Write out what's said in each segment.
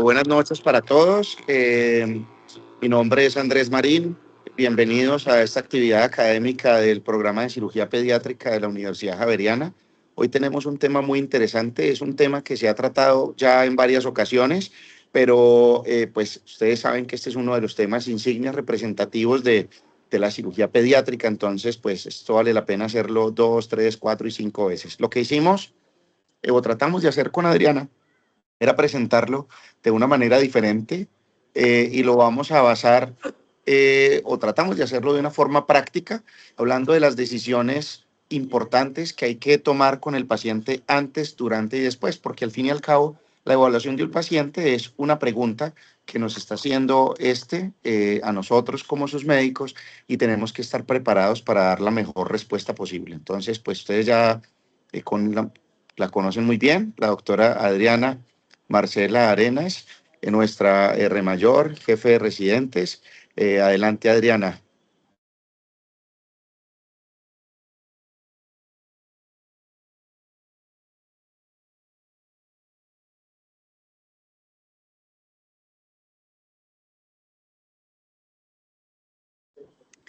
Buenas noches para todos. Mi nombre es Andrés Marín. Bienvenidos a esta actividad académica del programa de cirugía pediátrica de la Universidad Javeriana. Hoy tenemos un tema muy interesante. Es un tema que se ha tratado ya en varias ocasiones, pero pues ustedes saben que este es uno de los temas insignias representativos de la cirugía pediátrica. Entonces, pues esto vale la pena hacerlo 2, 3, 4 y 5 veces. Lo que hicimos o tratamos de hacer con Adriana era presentarlo de una manera diferente y lo vamos a basar o tratamos de hacerlo de una forma práctica, hablando de las decisiones importantes que hay que tomar con el paciente antes, durante y después, porque al fin y al cabo la evaluación de un paciente es una pregunta que nos está haciendo a nosotros como sus médicos y tenemos que estar preparados para dar la mejor respuesta posible. Entonces, pues ustedes ya la conocen muy bien, la doctora Adriana Marcela Arenas, nuestra R mayor, jefe de residentes. Adelante, Adriana.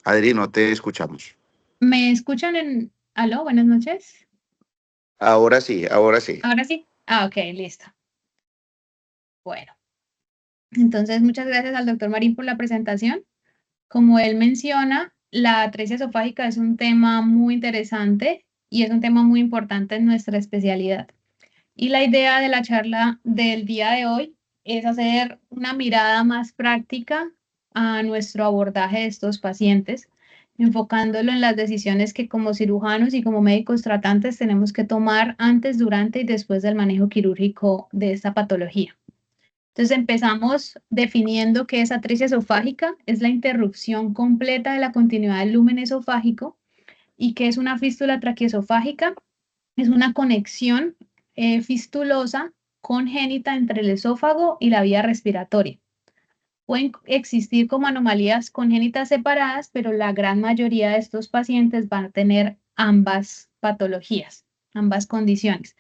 Adri, no te escuchamos. ¿Me escuchan en... Aló, buenas noches? Ahora sí, ahora sí. ¿Ahora sí? Ok, listo. Bueno, entonces muchas gracias al doctor Marín por la presentación. Como él menciona, la atresia esofágica es un tema muy interesante y es un tema muy importante en nuestra especialidad. Y la idea de la charla del día de hoy es hacer una mirada más práctica a nuestro abordaje de estos pacientes, enfocándolo en las decisiones que como cirujanos y como médicos tratantes tenemos que tomar antes, durante y después del manejo quirúrgico de esta patología. Entonces empezamos definiendo qué es atresia esofágica, es la interrupción completa de la continuidad del lumen esofágico, y qué es una fístula traqueosofágica. Es una conexión fistulosa congénita entre el esófago y la vía respiratoria. Pueden existir como anomalías congénitas separadas, pero la gran mayoría de estos pacientes van a tener ambas patologías, ambas condiciones.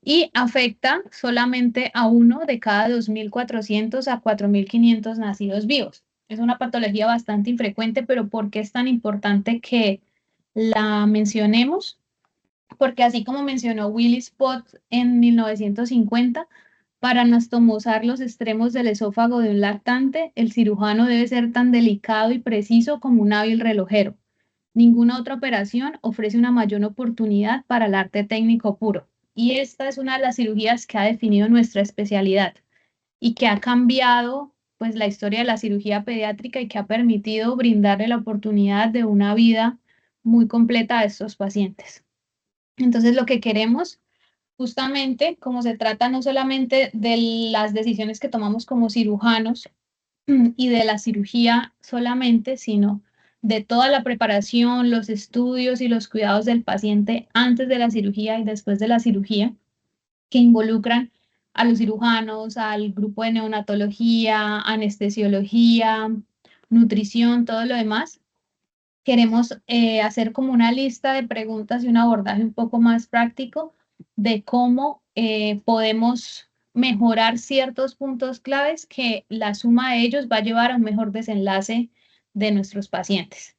Y afecta solamente a uno de cada 2.400 a 4.500 nacidos vivos. Es una patología bastante infrecuente, pero ¿por qué es tan importante que la mencionemos? Porque así como mencionó Willis Pott en 1950, para anastomosar los extremos del esófago de un lactante, el cirujano debe ser tan delicado y preciso como un hábil relojero. Ninguna otra operación ofrece una mayor oportunidad para el arte técnico puro. Y esta es una de las cirugías que ha definido nuestra especialidad y que ha cambiado pues la historia de la cirugía pediátrica y que ha permitido brindarle la oportunidad de una vida muy completa a estos pacientes. Entonces, lo que queremos, justamente, como se trata no solamente de las decisiones que tomamos como cirujanos y de la cirugía solamente, sino de toda la preparación, los estudios y los cuidados del paciente antes de la cirugía y después de la cirugía, que involucran a los cirujanos, al grupo de neonatología, anestesiología, nutrición, todo lo demás. Queremos hacer como una lista de preguntas y un abordaje un poco más práctico de cómo podemos mejorar ciertos puntos claves que la suma de ellos va a llevar a un mejor desenlace de nuestros pacientes.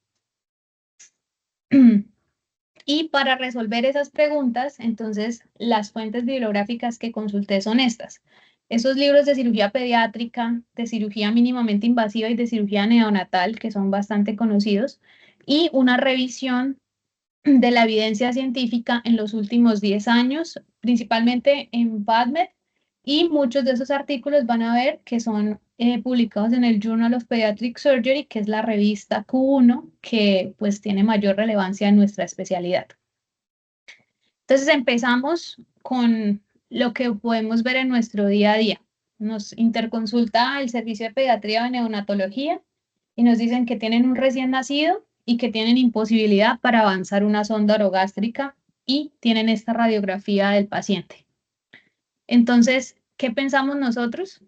Y para resolver esas preguntas, entonces, las fuentes bibliográficas que consulté son estas. Esos libros de cirugía pediátrica, de cirugía mínimamente invasiva y de cirugía neonatal, que son bastante conocidos, y una revisión de la evidencia científica en los últimos 10 años, principalmente en PubMed, y muchos de esos artículos van a ver que son publicados en el Journal of Pediatric Surgery, que es la revista Q1, que pues tiene mayor relevancia en nuestra especialidad. Entonces empezamos con lo que podemos ver en nuestro día a día. Nos interconsulta el servicio de pediatría o neonatología y nos dicen que tienen un recién nacido y que tienen imposibilidad para avanzar una sonda orogástrica y tienen esta radiografía del paciente. Entonces, ¿qué pensamos nosotros?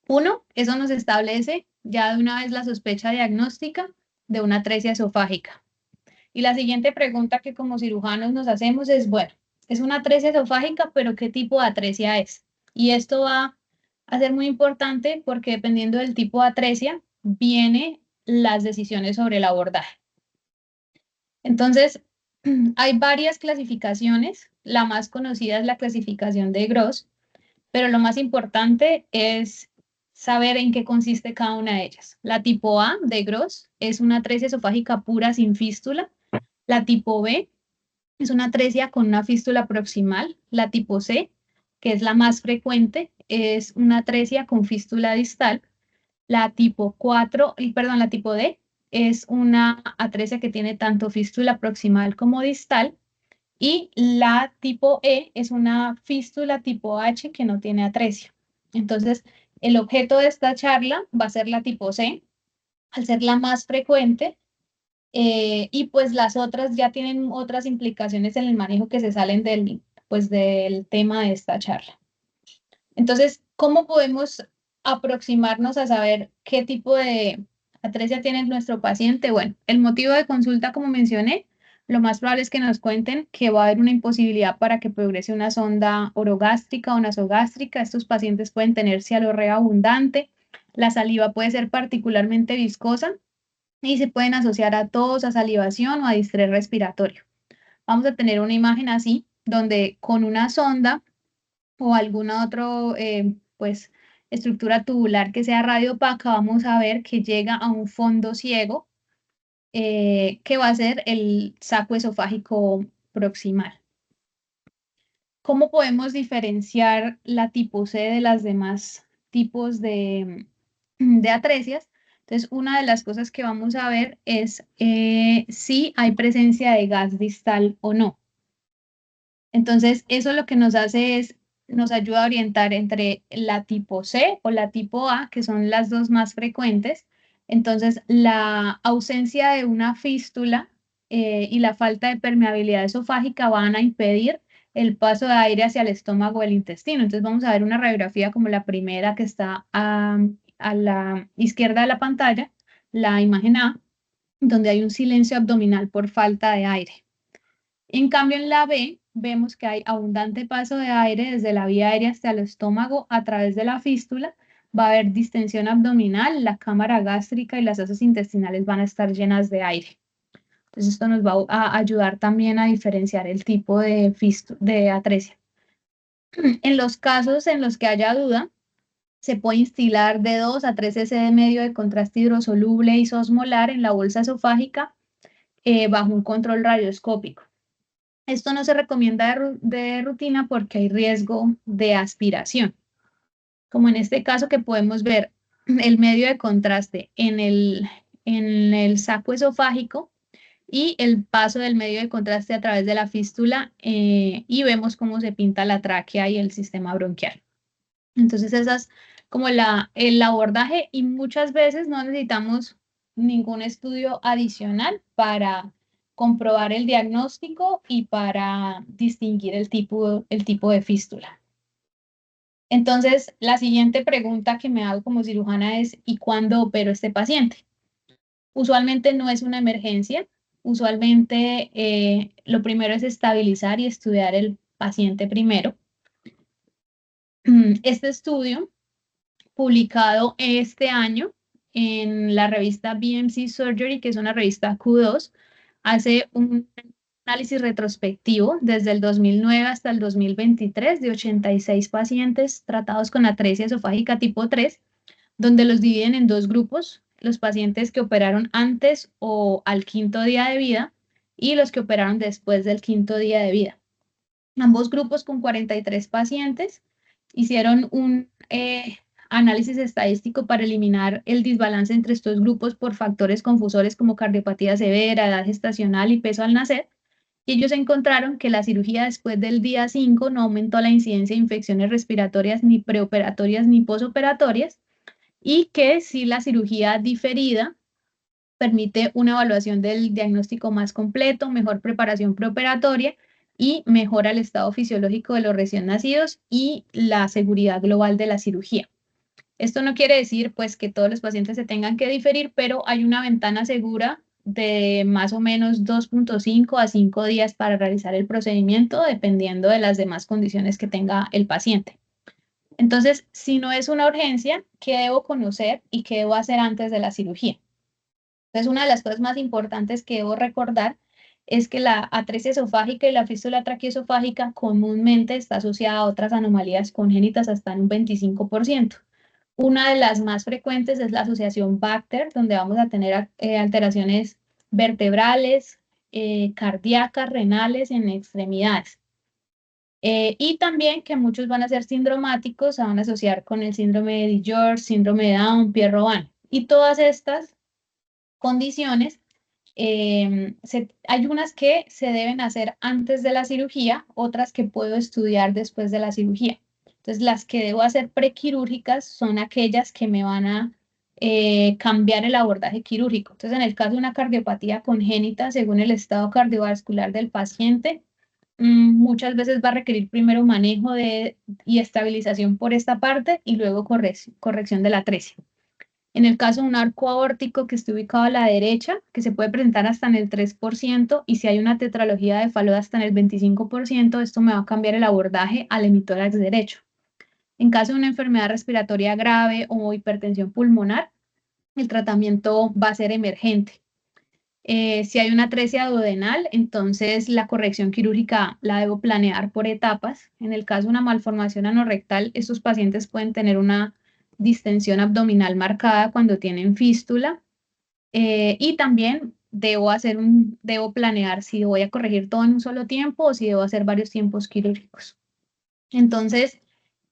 Uno, eso nos establece ya de una vez la sospecha diagnóstica de una atresia esofágica. Y la siguiente pregunta que como cirujanos nos hacemos es, bueno, es una atresia esofágica, pero ¿qué tipo de atresia es? Y esto va a ser muy importante porque dependiendo del tipo de atresia, vienen las decisiones sobre el abordaje. Entonces, hay varias clasificaciones. La más conocida es la clasificación de Gross, pero lo más importante es saber en qué consiste cada una de ellas. La tipo A de Gross es una atresia esofágica pura sin fístula. La tipo B es una atresia con una fístula proximal. La tipo C, que es la más frecuente, es una atresia con fístula distal. La tipo 4, perdón, la tipo D es una atresia que tiene tanto fístula proximal como distal. Y la tipo E es una fístula tipo H que no tiene atresia. Entonces, el objeto de esta charla va a ser la tipo C, al ser la más frecuente, y pues las otras ya tienen otras implicaciones en el manejo que se salen pues, del tema de esta charla. Entonces, ¿cómo podemos aproximarnos a saber qué tipo de atresia tiene nuestro paciente? Bueno, el motivo de consulta, como mencioné, lo más probable es que nos cuenten que va a haber una imposibilidad para que progrese una sonda orogástrica o nasogástrica. Estos pacientes pueden tener cialorrea abundante, la saliva puede ser particularmente viscosa y se pueden asociar a tos, a salivación o a distrés respiratorio. Vamos a tener una imagen así, donde con una sonda o alguna otra pues, estructura tubular que sea radiopaca, vamos a ver que llega a un fondo ciego que va a ser el saco esofágico proximal. ¿Cómo podemos diferenciar la tipo C de las demás tipos de atresias? Entonces, una de las cosas que vamos a ver es si hay presencia de gas distal o no. Entonces, eso lo que nos hace es, nos ayuda a orientar entre la tipo C o la tipo A, que son las dos más frecuentes. Entonces, la ausencia de una fístula y la falta de permeabilidad esofágica van a impedir el paso de aire hacia el estómago o el intestino. Entonces, vamos a ver una radiografía como la primera que está a la izquierda de la pantalla, la imagen A, donde hay un silencio abdominal por falta de aire. En cambio, en la B vemos que hay abundante paso de aire desde la vía aérea hasta el estómago a través de la fístula. Va a haber distensión abdominal, la cámara gástrica y las heces intestinales van a estar llenas de aire. Entonces, esto nos va a ayudar también a diferenciar el tipo de atresia. En los casos en los que haya duda, se puede instilar de 2 a 3 cc de medio de contraste hidrosoluble isosmolar en la bolsa esofágica bajo un control radioscópico. Esto no se recomienda de rutina porque hay riesgo de aspiración, como en este caso que podemos ver el medio de contraste en el saco esofágico y el paso del medio de contraste a través de la fístula y vemos cómo se pinta la tráquea y el sistema bronquial. Entonces, esa es como el abordaje y muchas veces no necesitamos ningún estudio adicional para comprobar el diagnóstico y para distinguir el tipo de fístula. Entonces, la siguiente pregunta que me hago como cirujana es, ¿y cuándo opero este paciente? Usualmente no es una emergencia. Usualmente lo primero es estabilizar y estudiar el paciente primero. Este estudio publicado este año en la revista BMC Surgery, que es una revista Q2, hace un análisis retrospectivo desde el 2009 hasta el 2023 de 86 pacientes tratados con atresia esofágica tipo 3, donde los dividen en dos grupos, los pacientes que operaron antes o al quinto día de vida y los que operaron después del quinto día de vida. Ambos grupos con 43 pacientes hicieron un análisis estadístico para eliminar el desbalance entre estos grupos por factores confusores como cardiopatía severa, edad gestacional y peso al nacer. Y ellos encontraron que la cirugía después del día 5 no aumentó la incidencia de infecciones respiratorias ni preoperatorias ni posoperatorias y que si la cirugía diferida permite una evaluación del diagnóstico más completo, mejor preparación preoperatoria y mejora el estado fisiológico de los recién nacidos y la seguridad global de la cirugía. Esto no quiere decir pues que todos los pacientes se tengan que diferir, pero hay una ventana segura de más o menos 2.5 a 5 días para realizar el procedimiento dependiendo de las demás condiciones que tenga el paciente. Entonces, si no es una urgencia, ¿qué debo conocer y qué debo hacer antes de la cirugía? Entonces, una de las cosas más importantes que debo recordar es que la atresia esofágica y la fístula traqueoesofágica comúnmente está asociada a otras anomalías congénitas hasta en un 25%. Una de las más frecuentes es la asociación Bacter, donde vamos a tener alteraciones vertebrales, cardíacas, renales y en extremidades. Y también que muchos van a ser sindromáticos, se van a asociar con el síndrome de George, síndrome de Down, Pierre-Robin. Y todas estas condiciones, hay unas que se deben hacer antes de la cirugía, otras que puedo estudiar después de la cirugía. Entonces, las que debo hacer prequirúrgicas son aquellas que me van a cambiar el abordaje quirúrgico. Entonces, en el caso de una cardiopatía congénita, según el estado cardiovascular del paciente, muchas veces va a requerir primero manejo y estabilización por esta parte y luego corrección de la atresia. En el caso de un arco aórtico que esté ubicado a la derecha, que se puede presentar hasta en el 3%, y si hay una tetralogía de Fallot hasta en el 25%, esto me va a cambiar el abordaje al hemitórax derecho. En caso de una enfermedad respiratoria grave o hipertensión pulmonar, el tratamiento va a ser emergente. Si hay una atresia duodenal, entonces la corrección quirúrgica la debo planear por etapas. En el caso de una malformación anorrectal, estos pacientes pueden tener una distensión abdominal marcada cuando tienen fístula. Y también debo planear si voy a corregir todo en un solo tiempo o si debo hacer varios tiempos quirúrgicos. Entonces,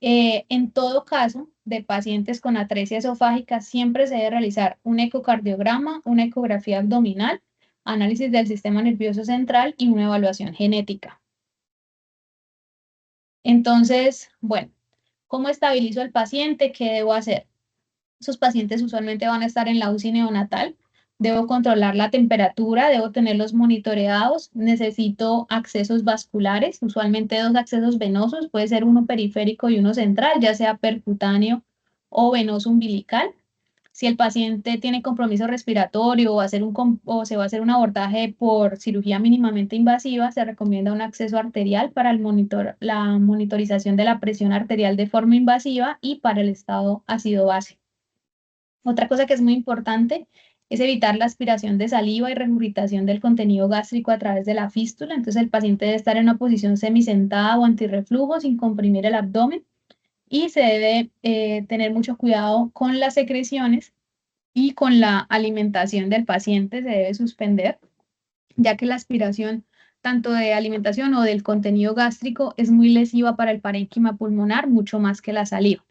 en todo caso, de pacientes con atresia esofágica, siempre se debe realizar un ecocardiograma, una ecografía abdominal, análisis del sistema nervioso central y una evaluación genética. Entonces, bueno, ¿cómo estabilizo al paciente? ¿Qué debo hacer? Esos pacientes usualmente van a estar en la UCI neonatal. Debo controlar la temperatura, debo tenerlos monitoreados, necesito accesos vasculares, usualmente 2 accesos venosos, puede ser uno periférico y uno central, ya sea percutáneo o venoso umbilical. Si el paciente tiene compromiso respiratorio o se va a hacer un abordaje por cirugía mínimamente invasiva, se recomienda un acceso arterial para la monitorización de la presión arterial de forma invasiva y para el estado ácido-base. Otra cosa que es muy importante es evitar la aspiración de saliva y regurgitación del contenido gástrico a través de la fístula. Entonces el paciente debe estar en una posición semisentada o antirreflujo sin comprimir el abdomen y se debe tener mucho cuidado con las secreciones y con la alimentación del paciente se debe suspender, ya que la aspiración tanto de alimentación o del contenido gástrico es muy lesiva para el parénquima pulmonar, mucho más que la saliva.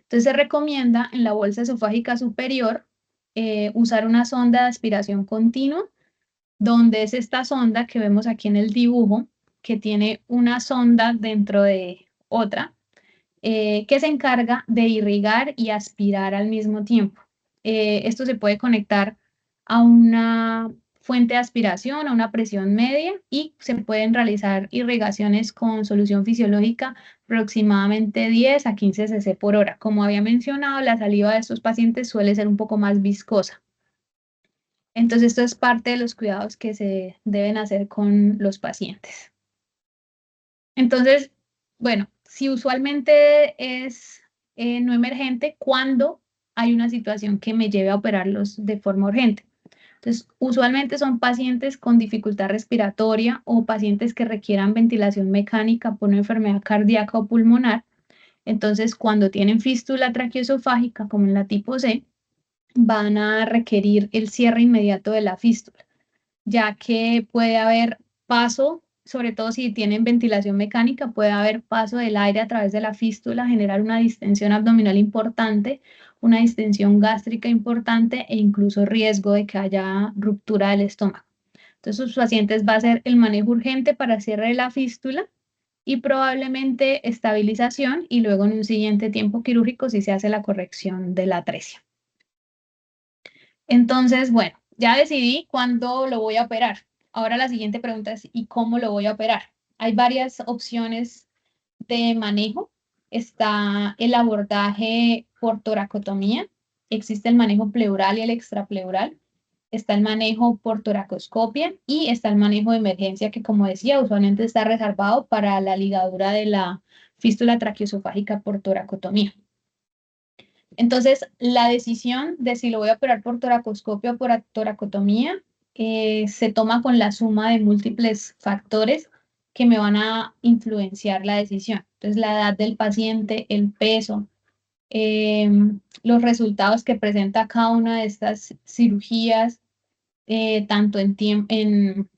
Entonces se recomienda en la bolsa esofágica superior usar una sonda de aspiración continua, donde es esta sonda que vemos aquí en el dibujo, que tiene una sonda dentro de otra, que se encarga de irrigar y aspirar al mismo tiempo. Esto se puede conectar a una fuente de aspiración, a una presión media y se pueden realizar irrigaciones con solución fisiológica aproximadamente 10 a 15 cc por hora. Como había mencionado, la saliva de estos pacientes suele ser un poco más viscosa. Entonces, esto es parte de los cuidados que se deben hacer con los pacientes. Entonces, bueno, si usualmente es no emergente, ¿cuándo hay una situación que me lleve a operarlos de forma urgente? Entonces, usualmente son pacientes con dificultad respiratoria o pacientes que requieran ventilación mecánica por una enfermedad cardíaca o pulmonar. Entonces, cuando tienen fístula traqueoesofágica, como en la tipo C, van a requerir el cierre inmediato de la fístula, ya que puede haber paso, sobre todo si tienen ventilación mecánica, puede haber paso del aire a través de la fístula, generar una distensión abdominal importante, una distensión gástrica importante e incluso riesgo de que haya ruptura del estómago. Entonces, sus pacientes va a ser el manejo urgente para cierre de la fístula y probablemente estabilización y luego en un siguiente tiempo quirúrgico si se hace la corrección de la atresia. Entonces, bueno, ya decidí cuándo lo voy a operar. Ahora la siguiente pregunta es, ¿y cómo lo voy a operar? Hay varias opciones de manejo. Está el abordaje por toracotomía, existe el manejo pleural y el extrapleural, está el manejo por toracoscopia y está el manejo de emergencia que, como decía, usualmente está reservado para la ligadura de la fístula traqueoesofágica por toracotomía. Entonces, la decisión de si lo voy a operar por toracoscopio o por toracotomía se toma con la suma de múltiples factores que me van a influenciar la decisión. Entonces, la edad del paciente, el peso, los resultados que presenta cada una de estas cirugías, tanto en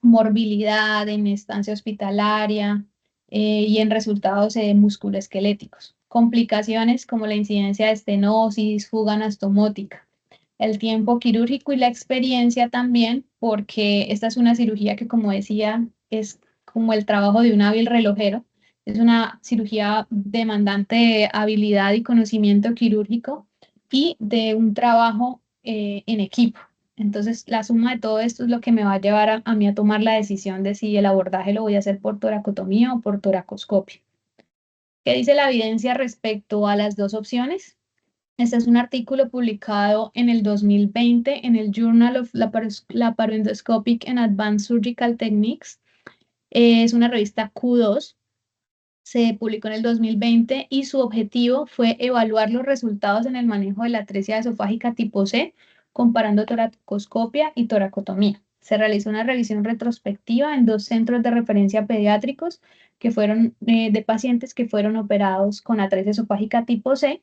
morbilidad, en estancia hospitalaria y en resultados musculoesqueléticos. Complicaciones como la incidencia de estenosis, fuga anastomótica, el tiempo quirúrgico y la experiencia también, porque esta es una cirugía que, como decía, es como el trabajo de un hábil relojero. Es una cirugía demandante de habilidad y conocimiento quirúrgico y de un trabajo en equipo. Entonces, la suma de todo esto es lo que me va a llevar a mí a tomar la decisión de si el abordaje lo voy a hacer por toracotomía o por toracoscopia. ¿Qué dice la evidencia respecto a las dos opciones? Este es un artículo publicado en el 2020 en el Journal of Laparoscopic and Advanced Surgical Techniques. Es una revista Q2. Se publicó en el 2020 y su objetivo fue evaluar los resultados en el manejo de la atresia esofágica tipo C, comparando toracoscopia y toracotomía. Se realizó una revisión retrospectiva en 2 centros de referencia pediátricos que fueron de pacientes que fueron operados con atresia esofágica tipo C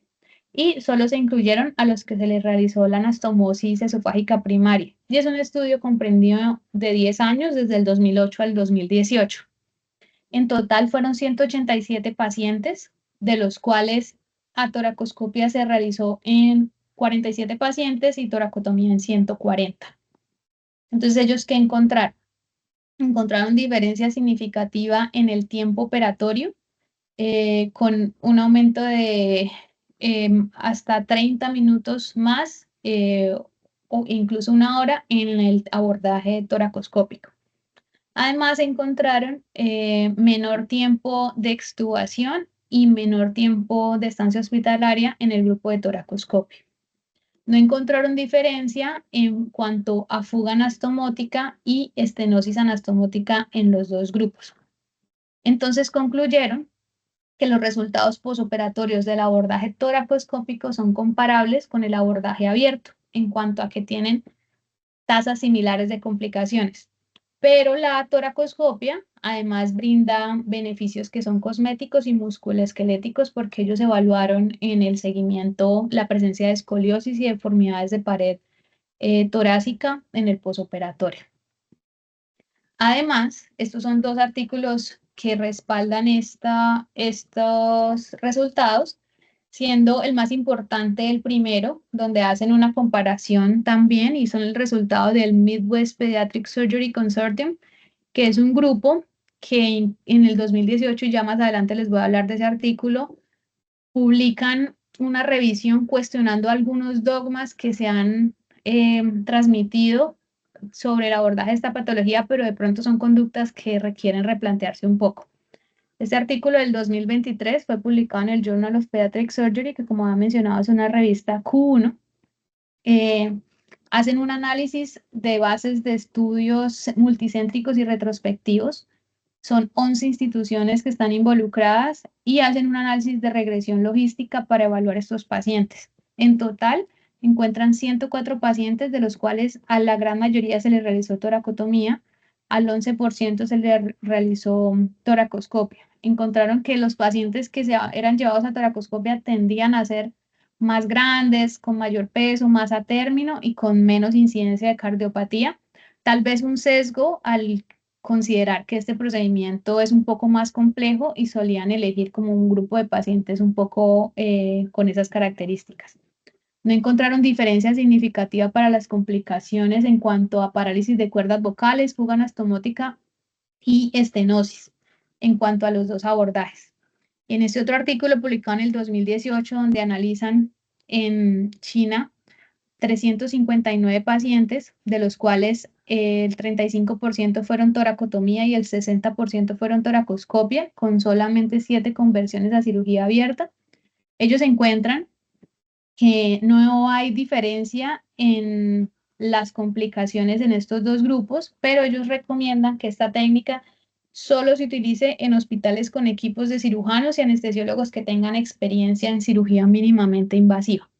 y solo se incluyeron a los que se les realizó la anastomosis esofágica primaria. Y es un estudio comprendido de 10 años, desde el 2008 al 2018. En total fueron 187 pacientes, de los cuales a toracoscopia se realizó en 47 pacientes y toracotomía en 140. Entonces, ¿ellos qué encontraron? Encontraron diferencia significativa en el tiempo operatorio, con un aumento de hasta 30 minutos más o incluso 1 hora en el abordaje toracoscópico. Además, encontraron menor tiempo de extubación y menor tiempo de estancia hospitalaria en el grupo de toracoscopio. No encontraron diferencia en cuanto a fuga anastomótica y estenosis anastomótica en los 2 grupos. Entonces concluyeron que los resultados posoperatorios del abordaje toracoscópico son comparables con el abordaje abierto en cuanto a que tienen tasas similares de complicaciones. Pero la toracoscopia además brinda beneficios que son cosméticos y musculoesqueléticos, porque ellos evaluaron en el seguimiento la presencia de escoliosis y deformidades de pared torácica en el posoperatorio. Además, estos son 2 artículos que respaldan estos resultados, siendo el más importante el primero, donde hacen una comparación también y son el resultado del Midwest Pediatric Surgery Consortium, que es un grupo que en el 2018, y ya más adelante les voy a hablar de ese artículo, publican una revisión cuestionando algunos dogmas que se han transmitido sobre el abordaje de esta patología, pero de pronto son conductas que requieren replantearse un poco. Este artículo del 2023 fue publicado en el Journal of Pediatric Surgery, que como ha mencionado es una revista Q1. Hacen un análisis de bases de estudios multicéntricos y retrospectivos. Son 11 instituciones que están involucradas y hacen un análisis de regresión logística para evaluar estos pacientes. En total, encuentran 104 pacientes, de los cuales a la gran mayoría se les realizó toracotomía, al 11% se les realizó toracoscopia. Encontraron que los pacientes que eran llevados a toracoscopia tendían a ser más grandes, con mayor peso, más a término y con menos incidencia de cardiopatía. Tal vez un sesgo al considerar que este procedimiento es un poco más complejo y solían elegir como un grupo de pacientes un poco con esas características. No encontraron diferencia significativa para las complicaciones en cuanto a parálisis de cuerdas vocales, fuga anastomótica y estenosis en cuanto a los 2 abordajes. En este otro artículo publicado en el 2018, donde analizan en China 359 pacientes, de los cuales el 35% fueron toracotomía y el 60% fueron toracoscopia, con solamente 7 conversiones a cirugía abierta. Ellos encuentran que no hay diferencia en las complicaciones en estos 2 grupos, pero ellos recomiendan que esta técnica solo se utilice en hospitales con equipos de cirujanos y anestesiólogos que tengan experiencia en cirugía mínimamente invasiva.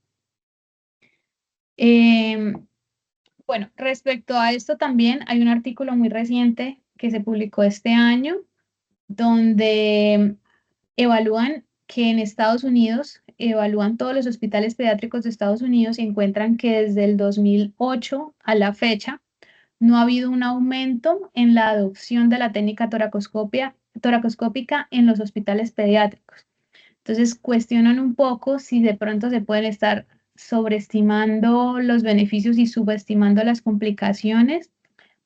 Bueno, respecto a esto también hay un artículo muy reciente que se publicó este año donde evalúan que en Estados Unidos, evalúan todos los hospitales pediátricos de Estados Unidos y encuentran que desde el 2008 a la fecha no ha habido un aumento en la adopción de la técnica toracoscópica en los hospitales pediátricos. Entonces cuestionan un poco si de pronto se pueden estar sobreestimando los beneficios y subestimando las complicaciones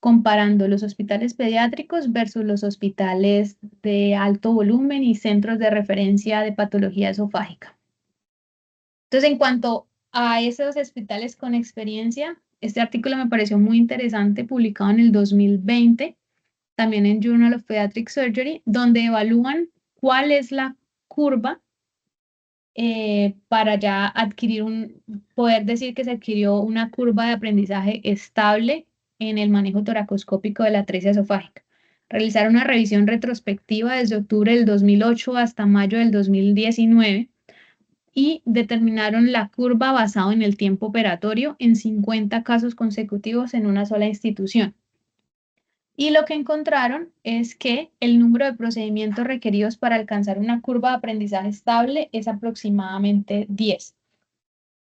comparando los hospitales pediátricos versus los hospitales de alto volumen y centros de referencia de patología esofágica. Entonces, en cuanto a esos hospitales con experiencia, este artículo me pareció muy interesante, publicado en el 2020, también en Journal of Pediatric Surgery, donde evalúan cuál es la curva para ya poder decir que se adquirió una curva de aprendizaje estable en el manejo toracoscópico de la atresia esofágica. Realizaron una revisión retrospectiva desde octubre del 2008 hasta mayo del 2019 y determinaron la curva basado en el tiempo operatorio en 50 casos consecutivos en una sola institución. Y lo que encontraron es que el número de procedimientos requeridos para alcanzar una curva de aprendizaje estable es aproximadamente 10.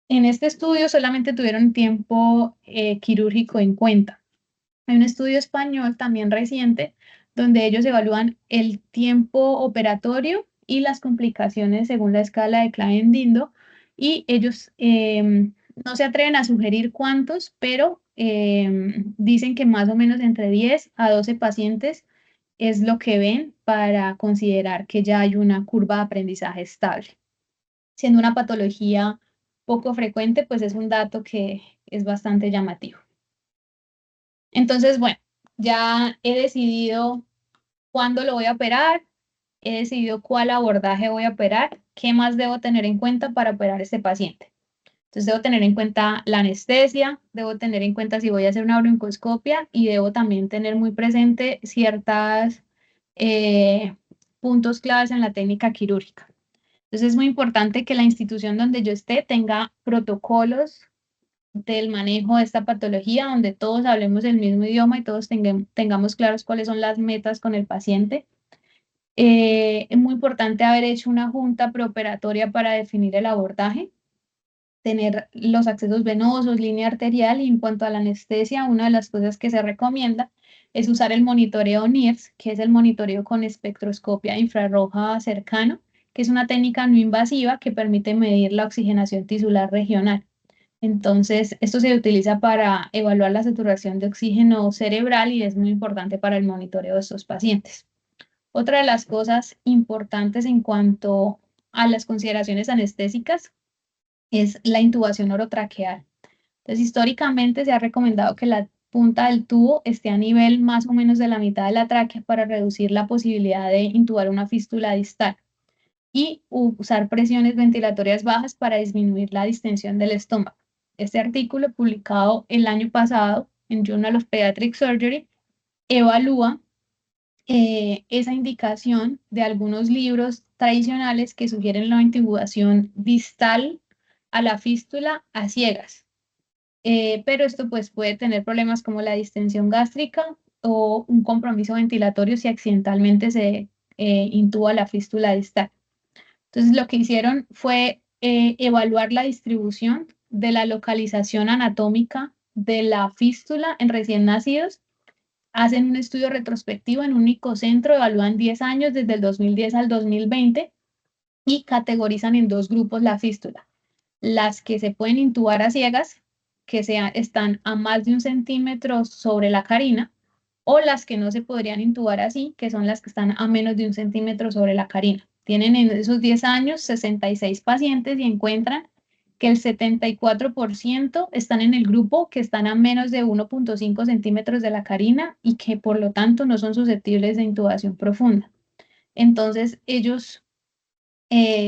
En este estudio solamente tuvieron tiempo quirúrgico en cuenta. Hay un estudio español también reciente donde ellos evalúan el tiempo operatorio y las complicaciones según la escala de Klein-Dindo y ellos no se atreven a sugerir cuántos, pero dicen que más o menos entre 10 a 12 pacientes es lo que ven para considerar que ya hay una curva de aprendizaje estable. Siendo una patología poco frecuente, pues es un dato que es bastante llamativo. Entonces, bueno, ya he decidido cuándo lo voy a operar, he decidido cuál abordaje voy a operar, qué más debo tener en cuenta para operar a este paciente. Entonces, debo tener en cuenta la anestesia, debo tener en cuenta si voy a hacer una broncoscopia y debo también tener muy presente ciertos puntos claves en la técnica quirúrgica. Entonces, es muy importante que la institución donde yo esté tenga protocolos del manejo de esta patología, donde todos hablemos el mismo idioma y todos tengamos claros cuáles son las metas con el paciente. Es muy importante haber hecho una junta preoperatoria para definir el abordaje, tener los accesos venosos, línea arterial y en cuanto a la anestesia, una de las cosas que se recomienda es usar el monitoreo NIRS, que es el monitoreo con espectroscopia infrarroja cercano, que es una técnica no invasiva que permite medir la oxigenación tisular regional. Entonces, esto se utiliza para evaluar la saturación de oxígeno cerebral y es muy importante para el monitoreo de estos pacientes. Otra de las cosas importantes en cuanto a las consideraciones anestésicas es la intubación orotraqueal. Entonces, históricamente se ha recomendado que la punta del tubo esté a nivel más o menos de la mitad de la tráquea para reducir la posibilidad de intubar una fístula distal y usar presiones ventilatorias bajas para disminuir la distensión del estómago. Este artículo, publicado el año pasado en Journal of Pediatric Surgery, evalúa esa indicación de algunos libros tradicionales que sugieren la intubación distal a la fístula a ciegas. Pero esto pues puede tener problemas como la distensión gástrica o un compromiso ventilatorio si accidentalmente se intuba la fístula distal. Entonces lo que hicieron fue evaluar la distribución de la localización anatómica de la fístula en recién nacidos. Hacen un estudio retrospectivo en un único centro, evalúan 10 años desde el 2010 al 2020 y categorizan en dos grupos la fístula. Las que se pueden intubar a ciegas, que están a más de 1 centímetro sobre la carina, o las que no se podrían intubar así, que son las que están a menos de 1 centímetro sobre la carina. Tienen en esos 10 años 66 pacientes y encuentran que el 74% están en el grupo que están a menos de 1.5 centímetros de la carina y que por lo tanto no son susceptibles de intubación profunda. Entonces ellos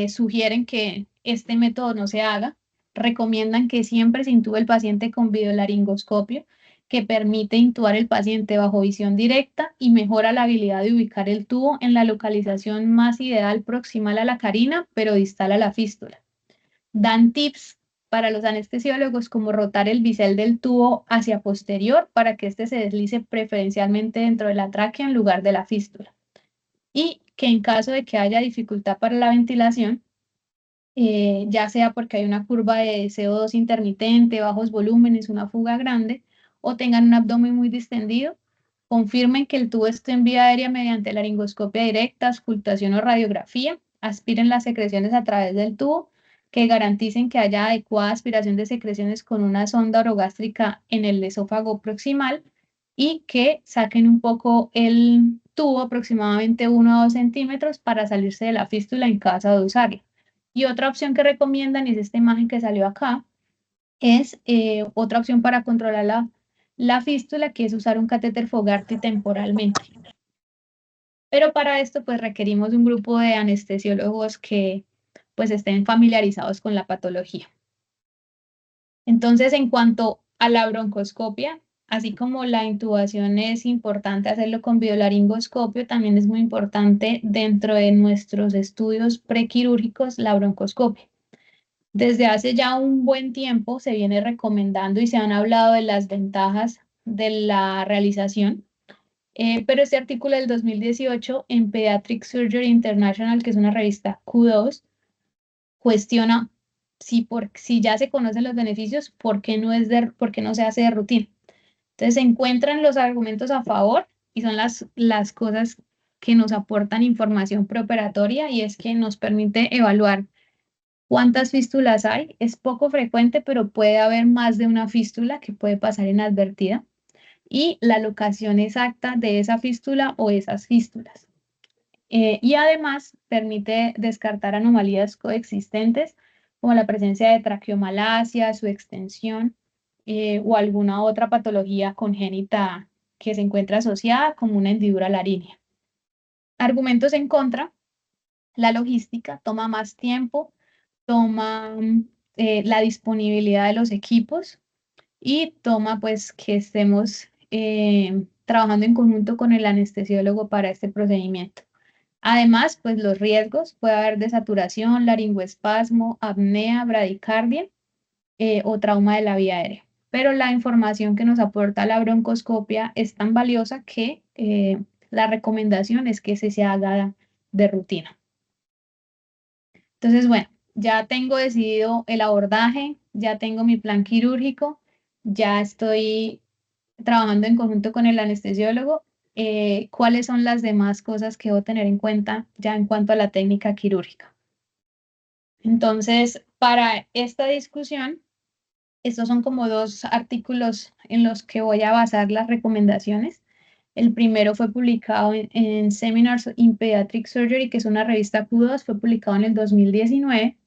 sugieren que este método no se haga, recomiendan que siempre se intube el paciente con videolaringoscopio, que permite intubar el paciente bajo visión directa y mejora la habilidad de ubicar el tubo en la localización más ideal proximal a la carina, pero distal a la fístula. Dan tips para los anestesiólogos como rotar el bisel del tubo hacia posterior para que éste se deslice preferencialmente dentro de la tráquea en lugar de la fístula. Y que en caso de que haya dificultad para la ventilación, ya sea porque hay una curva de CO2 intermitente, bajos volúmenes, una fuga grande, o tengan un abdomen muy distendido, confirmen que el tubo esté en vía aérea mediante laringoscopia directa, auscultación o radiografía, aspiren las secreciones a través del tubo, que garanticen que haya adecuada aspiración de secreciones con una sonda orogástrica en el esófago proximal y que saquen un poco el tubo, aproximadamente 1 a 2 centímetros, para salirse de la fístula en caso de usarla. Y otra opción que recomiendan, y es esta imagen que salió acá, es otra opción para controlar la fístula, que es usar un catéter Fogarty temporalmente. Pero para esto pues requerimos un grupo de anestesiólogos que pues estén familiarizados con la patología. Entonces, en cuanto a la broncoscopia, así como la intubación es importante hacerlo con biolaringoscopio, también es muy importante dentro de nuestros estudios prequirúrgicos la broncoscopia. Desde hace ya un buen tiempo se viene recomendando y se han hablado de las ventajas de la realización, pero este artículo del 2018 en Pediatric Surgery International, que es una revista Q2, cuestiona si ya se conocen los beneficios, ¿por qué por qué no se hace de rutina? Entonces se encuentran los argumentos a favor y son las cosas que nos aportan información preoperatoria, y es que nos permite evaluar cuántas fístulas hay. Es poco frecuente, pero puede haber más de una fístula que puede pasar inadvertida, y la locación exacta de esa fístula o esas fístulas. Y además permite descartar anomalías coexistentes como la presencia de traqueomalacia, su extensión o alguna otra patología congénita que se encuentra asociada, como una hendidura laríngea. Argumentos en contra: la logística toma más tiempo, toma la disponibilidad de los equipos y toma pues que estemos trabajando en conjunto con el anestesiólogo para este procedimiento. Además, pues los riesgos: puede haber desaturación, laringoespasmo, apnea, bradicardia o trauma de la vía aérea. Pero la información que nos aporta la broncoscopia es tan valiosa que la recomendación es que se haga de rutina. Entonces, bueno, ya tengo decidido el abordaje, ya tengo mi plan quirúrgico, ya estoy trabajando en conjunto con el anestesiólogo. ¿Cuáles son las demás cosas que debo tener en cuenta ya en cuanto a la técnica quirúrgica? Entonces, para esta discusión, estos son como dos artículos en los que voy a basar las recomendaciones. El primero fue publicado en Seminars in Pediatric Surgery, que es una revista Q2, fue publicado en el 2019,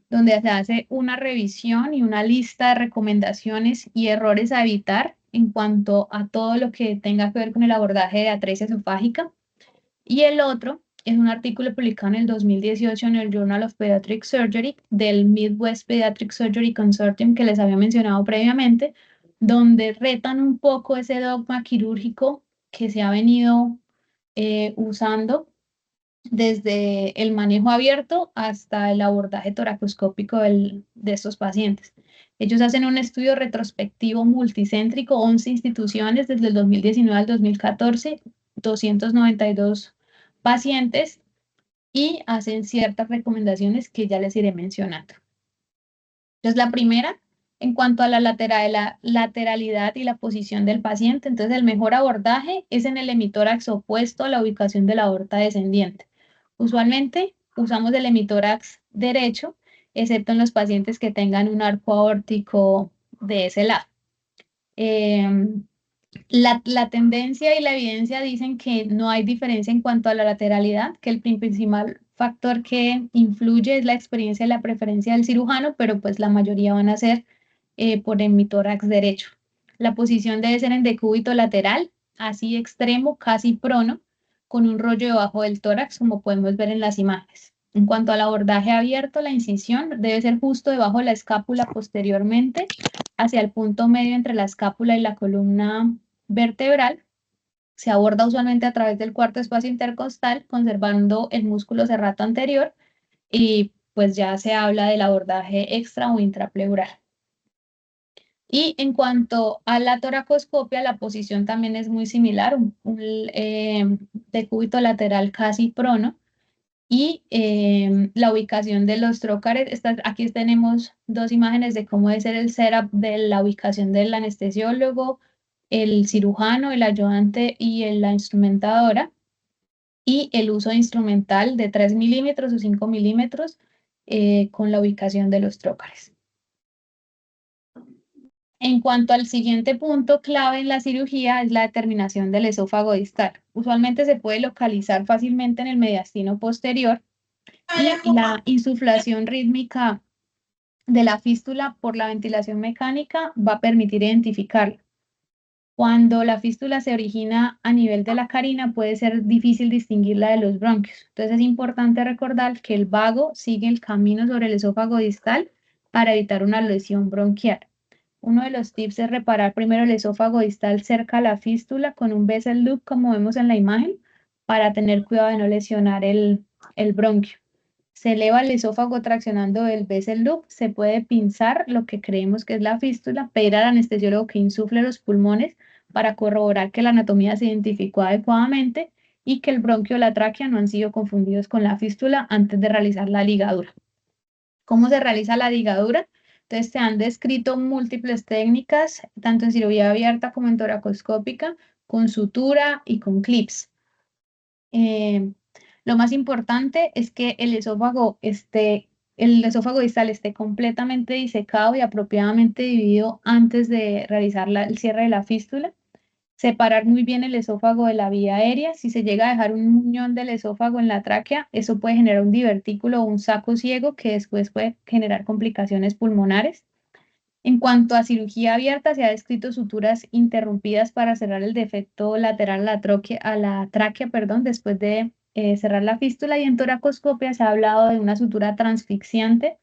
donde se hace una revisión y una lista de recomendaciones y errores a evitar en cuanto a todo lo que tenga que ver con el abordaje de atresia esofágica. Y el otro es un artículo publicado en el 2018 en el Journal of Pediatric Surgery del Midwest Pediatric Surgery Consortium, que les había mencionado previamente, donde retan un poco ese dogma quirúrgico que se ha venido usando desde el manejo abierto hasta el abordaje toracoscópico de estos pacientes. Ellos hacen un estudio retrospectivo multicéntrico, 11 instituciones desde el 2019 al 2014, 292 pacientes, y hacen ciertas recomendaciones que ya les iré mencionando. Entonces, la primera, en cuanto a la lateralidad y la posición del paciente, entonces el mejor abordaje es en el hemitórax opuesto a la ubicación de la aorta descendiente. Usualmente usamos el hemitórax derecho, excepto en los pacientes que tengan un arco aórtico de ese lado. La tendencia y la evidencia dicen que no hay diferencia en cuanto a la lateralidad, que el principal factor que influye es la experiencia y la preferencia del cirujano, pero pues la mayoría van a ser por hemitórax derecho. La posición debe ser en decúbito lateral, así extremo, casi prono, con un rollo debajo del tórax, como podemos ver en las imágenes. En cuanto al abordaje abierto, la incisión debe ser justo debajo de la escápula posteriormente, hacia el punto medio entre la escápula y la columna vertebral. Se aborda usualmente a través del cuarto espacio intercostal, conservando el músculo serrato anterior, y pues ya se habla del abordaje extra o intrapleural. Y en cuanto a la toracoscopia, la posición también es muy similar, un decúbito lateral casi prono, y la ubicación de los trócares. Aquí tenemos dos imágenes de cómo debe ser el setup de la ubicación del anestesiólogo, el cirujano, el ayudante y la instrumentadora, y el uso instrumental de 3 milímetros o 5 milímetros con la ubicación de los trócares. En cuanto al siguiente punto clave en la cirugía es la determinación del esófago distal. Usualmente se puede localizar fácilmente en el mediastino posterior, y la insuflación rítmica de la fístula por la ventilación mecánica va a permitir identificarla. Cuando la fístula se origina a nivel de la carina, puede ser difícil distinguirla de los bronquios. Entonces es importante recordar que el vago sigue el camino sobre el esófago distal para evitar una lesión bronquial. Uno de los tips es reparar primero el esófago distal cerca a la fístula con un vessel loop, como vemos en la imagen, para tener cuidado de no lesionar el bronquio. Se eleva el esófago traccionando el vessel loop, se puede pinzar lo que creemos que es la fístula, pedir al anestesiólogo que insufle los pulmones para corroborar que la anatomía se identificó adecuadamente y que el bronquio o la tráquea no han sido confundidos con la fístula antes de realizar la ligadura. ¿Cómo se realiza la ligadura? Entonces, se han descrito múltiples técnicas, tanto en cirugía abierta como en toracoscópica, con sutura y con clips. Lo más importante es que el esófago distal esté completamente disecado y apropiadamente dividido antes de realizar el cierre de la fístula. Separar muy bien el esófago de la vía aérea. Si se llega a dejar un muñón del esófago en la tráquea, eso puede generar un divertículo o un saco ciego que después puede generar complicaciones pulmonares. En cuanto a cirugía abierta, se ha descrito suturas interrumpidas para cerrar el defecto lateral a la tráquea, después de cerrar la fístula, y en toracoscopia se ha hablado de una sutura transfixiante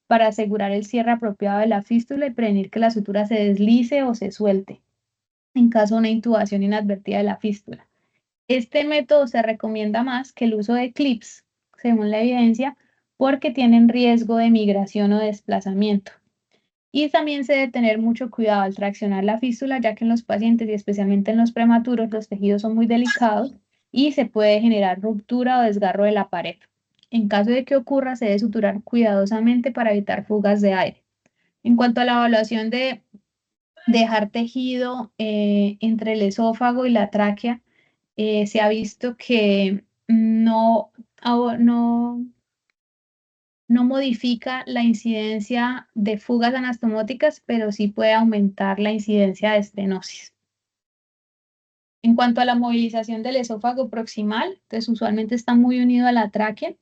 para asegurar el cierre apropiado de la fístula y prevenir que la sutura se deslice o se suelte en caso de una intubación inadvertida de la fístula. Este método se recomienda más que el uso de clips, según la evidencia, porque tienen riesgo de migración o desplazamiento. Y también se debe tener mucho cuidado al traccionar la fístula, ya que en los pacientes y especialmente en los prematuros los tejidos son muy delicados y se puede generar ruptura o desgarro de la pared. En caso de que ocurra, se debe suturar cuidadosamente para evitar fugas de aire. En cuanto a la evaluación de dejar tejido entre el esófago y la tráquea, se ha visto que no modifica la incidencia de fugas anastomóticas, pero sí puede aumentar la incidencia de estenosis. En cuanto a la movilización del esófago proximal, entonces usualmente está muy unido a la tráquea.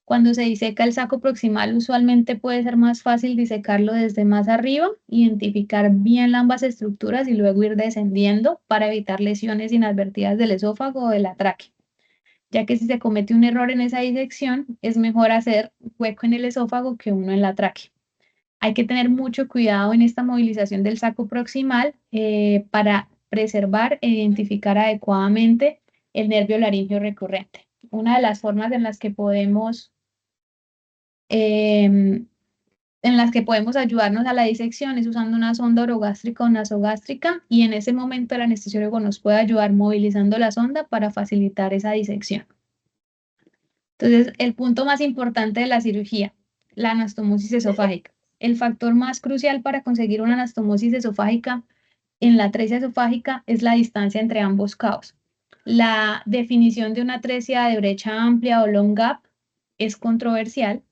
Cuando se diseca el saco proximal, usualmente puede ser más fácil disecarlo desde más arriba, identificar bien ambas estructuras y luego ir descendiendo para evitar lesiones inadvertidas del esófago o de la tráquea, ya que si se comete un error en esa disección, es mejor hacer hueco en el esófago que uno en la tráquea. Hay que tener mucho cuidado en esta movilización del saco proximal para preservar e identificar adecuadamente el nervio laríngeo recurrente. Una de las formas en las que podemos ayudarnos a la disección es usando una sonda orogástrica o nasogástrica, y en ese momento el anestesiólogo nos puede ayudar movilizando la sonda para facilitar esa disección. Entonces, el punto más importante de la cirugía, la anastomosis esofágica. El factor más crucial para conseguir una anastomosis esofágica en la atresia esofágica es la distancia entre ambos cabos. La definición de una atresia de brecha amplia o long gap es controversial,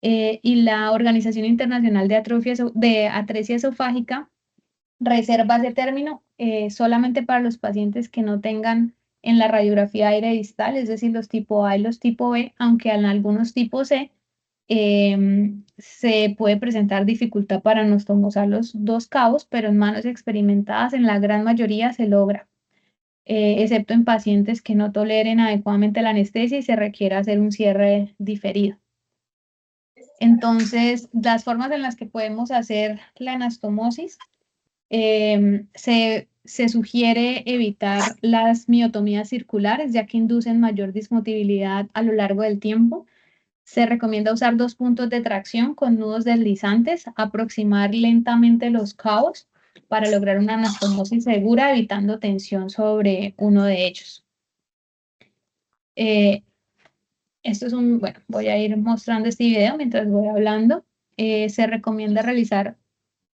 y la Organización Internacional de Atresia Esofágica reserva ese término solamente para los pacientes que no tengan en la radiografía aire distal, es decir, los tipo A y los tipo B, aunque en algunos tipos C se puede presentar dificultad para anastomosar los dos cabos, pero en manos experimentadas en la gran mayoría se logra, excepto en pacientes que no toleren adecuadamente la anestesia y se requiera hacer un cierre diferido. Entonces, las formas en las que podemos hacer la anastomosis Se sugiere evitar las miotomías circulares, ya que inducen mayor dismotilidad a lo largo del tiempo. Se recomienda usar 2 puntos de tracción con nudos deslizantes, aproximar lentamente los cabos para lograr una anastomosis segura, evitando tensión sobre uno de ellos. Esto es bueno, voy a ir mostrando este video mientras voy hablando. Se recomienda realizar,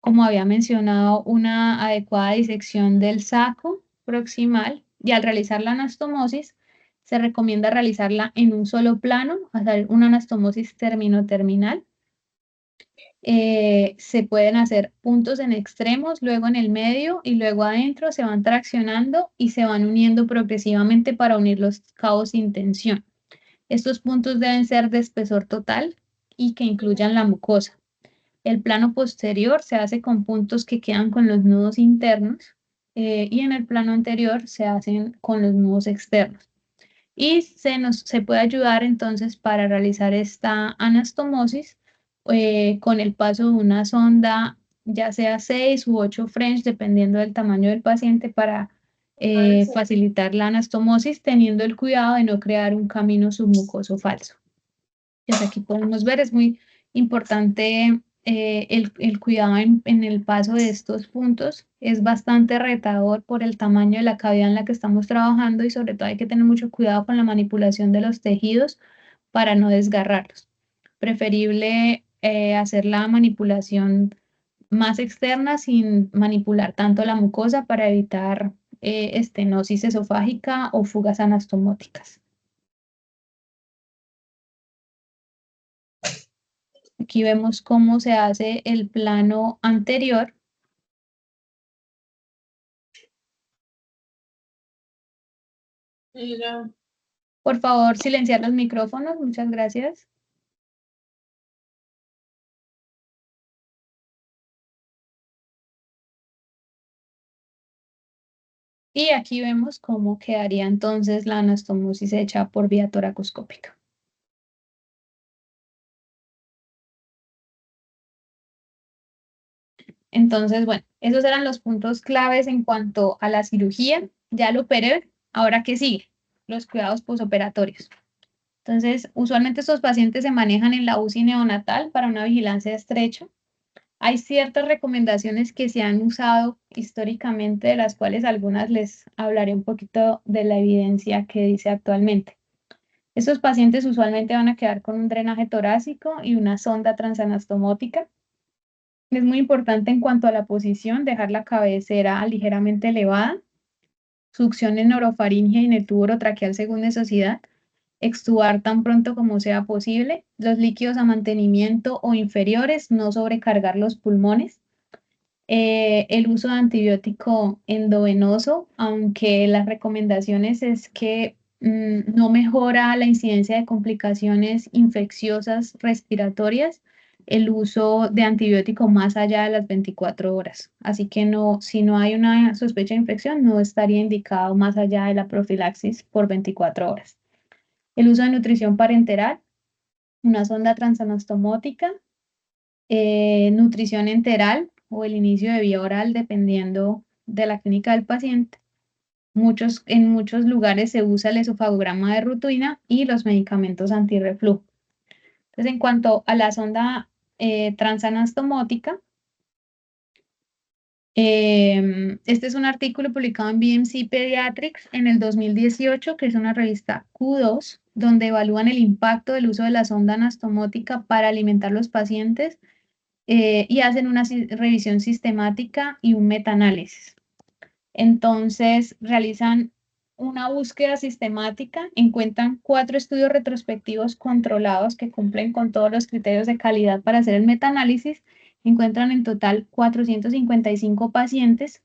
como había mencionado, una adecuada disección del saco proximal, y al realizar la anastomosis se recomienda realizarla en un solo plano, hacer una anastomosis terminal. Se pueden hacer puntos en extremos, luego en el medio y luego adentro. Se van traccionando y se van uniendo progresivamente para unir los cabos sin tensión. Estos puntos deben ser de espesor total y que incluyan la mucosa. El plano posterior se hace con puntos que quedan con los nudos internos, y en el plano anterior se hacen con los nudos externos. Y se puede ayudar entonces para realizar esta anastomosis con el paso de una sonda, ya sea 6 u 8 French, dependiendo del tamaño del paciente, para facilitar la anastomosis, teniendo el cuidado de no crear un camino submucoso falso. Entonces aquí podemos ver, es muy importante el cuidado en el paso de estos puntos. Es bastante retador por el tamaño de la cavidad en la que estamos trabajando, y sobre todo hay que tener mucho cuidado con la manipulación de los tejidos para no desgarrarlos. Preferible hacer la manipulación más externa sin manipular tanto la mucosa para evitar estenosis esofágica o fugas anastomóticas. Aquí vemos cómo se hace el plano anterior. Por favor, silenciar los micrófonos. Muchas gracias. Y aquí vemos cómo quedaría entonces la anastomosis hecha por vía toracoscópica. Entonces, bueno, esos eran los puntos claves en cuanto a la cirugía. Ya lo operé. Ahora, ¿qué sigue? Los cuidados posoperatorios. Entonces, usualmente estos pacientes se manejan en la UCI neonatal para una vigilancia estrecha. Hay ciertas recomendaciones que se han usado históricamente, de las cuales algunas les hablaré un poquito de la evidencia que dice actualmente. Estos pacientes usualmente van a quedar con un drenaje torácico y una sonda transanastomótica. Es muy importante en cuanto a la posición, dejar la cabecera ligeramente elevada, succión en orofaringe y en el tubo orotraqueal según necesidad, extubar tan pronto como sea posible, los líquidos a mantenimiento o inferiores, no sobrecargar los pulmones. El uso de antibiótico endovenoso, aunque las recomendaciones es que no mejora la incidencia de complicaciones infecciosas respiratorias el uso de antibiótico más allá de las 24 horas. Así que no, si no hay una sospecha de infección, no estaría indicado más allá de la profilaxis por 24 horas. El uso de nutrición parenteral, una sonda transanastomótica, nutrición enteral o el inicio de vía oral, dependiendo de la clínica del paciente. En muchos lugares se usa el esofagograma de rutina y los medicamentos antirreflujo. Entonces, en cuanto a la sonda transanastomótica, este es un artículo publicado en BMC Pediatrics en el 2018, que es una revista Q2, donde evalúan el impacto del uso de la sonda anastomótica para alimentar a los pacientes y hacen una revisión sistemática y un metaanálisis. Entonces, realizan una búsqueda sistemática, encuentran 4 estudios retrospectivos controlados que cumplen con todos los criterios de calidad para hacer el metaanálisis, encuentran en total 455 pacientes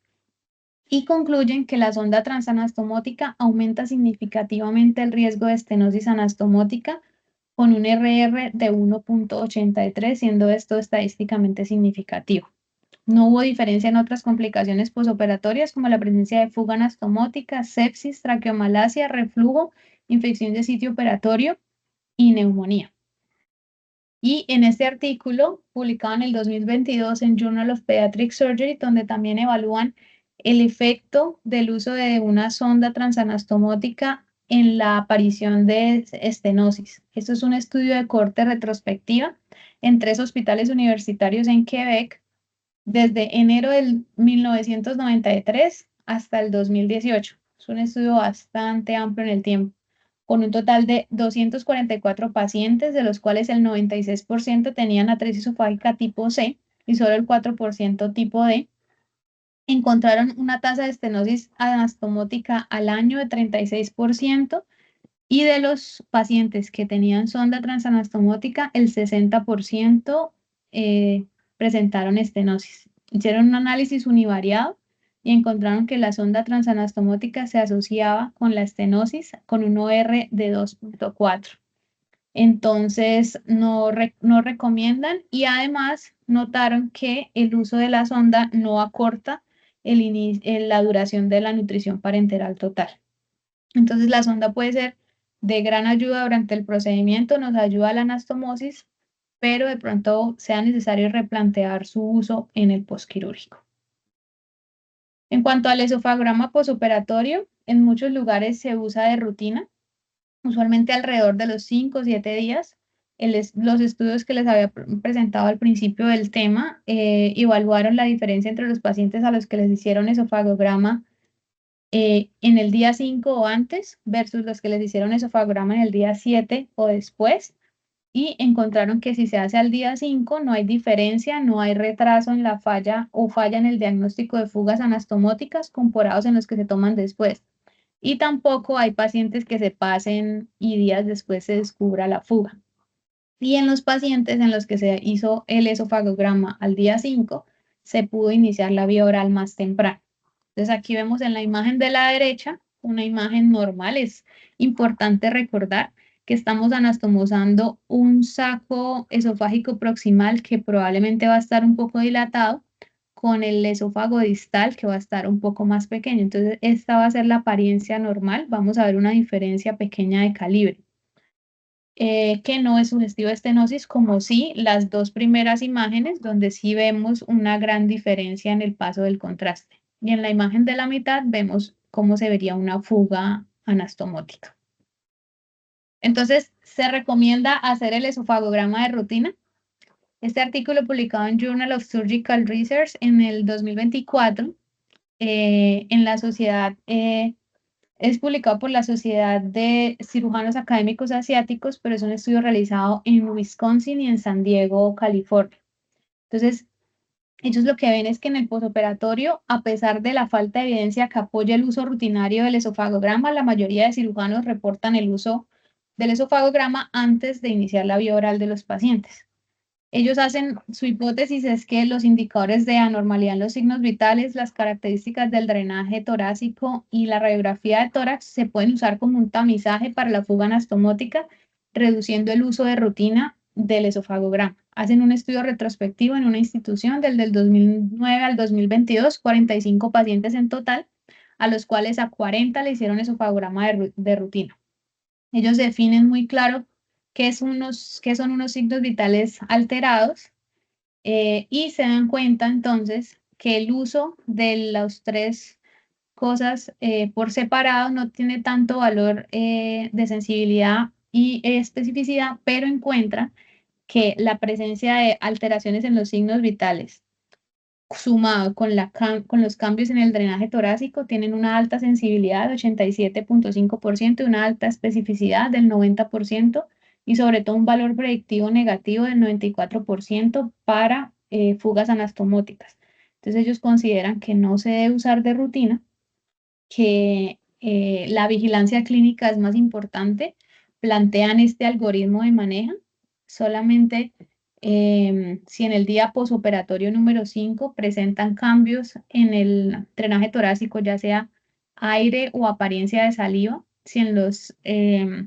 y concluyen que la sonda transanastomótica aumenta significativamente el riesgo de estenosis anastomótica con un RR de 1.83, siendo esto estadísticamente significativo. No hubo diferencia en otras complicaciones posoperatorias como la presencia de fuga anastomótica, sepsis, traqueomalacia, reflujo, infección de sitio operatorio y neumonía. Y en este artículo, publicado en el 2022 en Journal of Pediatric Surgery, donde también evalúan el efecto del uso de una sonda transanastomótica en la aparición de estenosis. Esto es un estudio de corte retrospectiva en 3 hospitales universitarios en Quebec desde enero del 1993 hasta el 2018. Es un estudio bastante amplio en el tiempo, con un total de 244 pacientes, de los cuales el 96% tenían atritis esofágica tipo C y solo el 4% tipo D. Encontraron una tasa de estenosis anastomótica al año de 36%, y de los pacientes que tenían sonda transanastomótica, el 60% presentaron estenosis. Hicieron un análisis univariado y encontraron que la sonda transanastomótica se asociaba con la estenosis con un OR de 2.4. Entonces, no recomiendan, y además notaron que el uso de la sonda no acorta la duración de la nutrición parenteral total. Entonces, la sonda puede ser de gran ayuda durante el procedimiento, nos ayuda a la anastomosis, pero de pronto sea necesario replantear su uso en el posquirúrgico. En cuanto al esofagograma posoperatorio, en muchos lugares se usa de rutina, usualmente alrededor de los 5 o 7 días. Los estudios que les había presentado al principio del tema evaluaron la diferencia entre los pacientes a los que les hicieron esofagograma en el día 5 o antes versus los que les hicieron esofagograma en el día 7 o después, y encontraron que si se hace al día 5 no hay diferencia, no hay retraso en la falla o falla en el diagnóstico de fugas anastomóticas comparados en los que se toman después. Y tampoco hay pacientes que se pasen y días después se descubra la fuga. Y en los pacientes en los que se hizo el esofagograma al día 5, se pudo iniciar la vía oral más temprano. Entonces aquí vemos en la imagen de la derecha una imagen normal. Es importante recordar que estamos anastomosando un saco esofágico proximal que probablemente va a estar un poco dilatado, con el esófago distal que va a estar un poco más pequeño. Entonces esta va a ser la apariencia normal. Vamos a ver una diferencia pequeña de calibre. Que no es sugestivo de estenosis, como sí las dos primeras imágenes, donde sí vemos una gran diferencia en el paso del contraste. Y en la imagen de la mitad vemos cómo se vería una fuga anastomótica. Entonces, se recomienda hacer el esofagograma de rutina. Este artículo publicado en Journal of Surgical Research en el 2024, en la sociedad es publicado por la Sociedad de Cirujanos Académicos Asiáticos, pero es un estudio realizado en Wisconsin y en San Diego, California. Entonces, ellos lo que ven es que en el posoperatorio, a pesar de la falta de evidencia que apoya el uso rutinario del esofagograma, la mayoría de cirujanos reportan el uso del esofagograma antes de iniciar la vía oral de los pacientes. Ellos hacen, su hipótesis es que los indicadores de anormalidad en los signos vitales, las características del drenaje torácico y la radiografía de tórax se pueden usar como un tamizaje para la fuga anastomótica, reduciendo el uso de rutina del esofagograma. Hacen un estudio retrospectivo en una institución del 2009 al 2022, 45 pacientes en total, a los cuales a 40 le hicieron esofagograma de rutina. Ellos definen muy claro qué son unos signos vitales alterados, y se dan cuenta entonces que el uso de las 3 cosas por separado no tiene tanto valor de sensibilidad y especificidad, pero encuentran que la presencia de alteraciones en los signos vitales sumado con los cambios en el drenaje torácico tienen una alta sensibilidad de 87.5% y una alta especificidad del 90%, y sobre todo un valor predictivo negativo del 94% para fugas anastomóticas. Entonces ellos consideran que no se debe usar de rutina, que la vigilancia clínica es más importante, plantean este algoritmo de manejo solamente si en el día posoperatorio número 5 presentan cambios en el drenaje torácico, ya sea aire o apariencia de saliva, si en los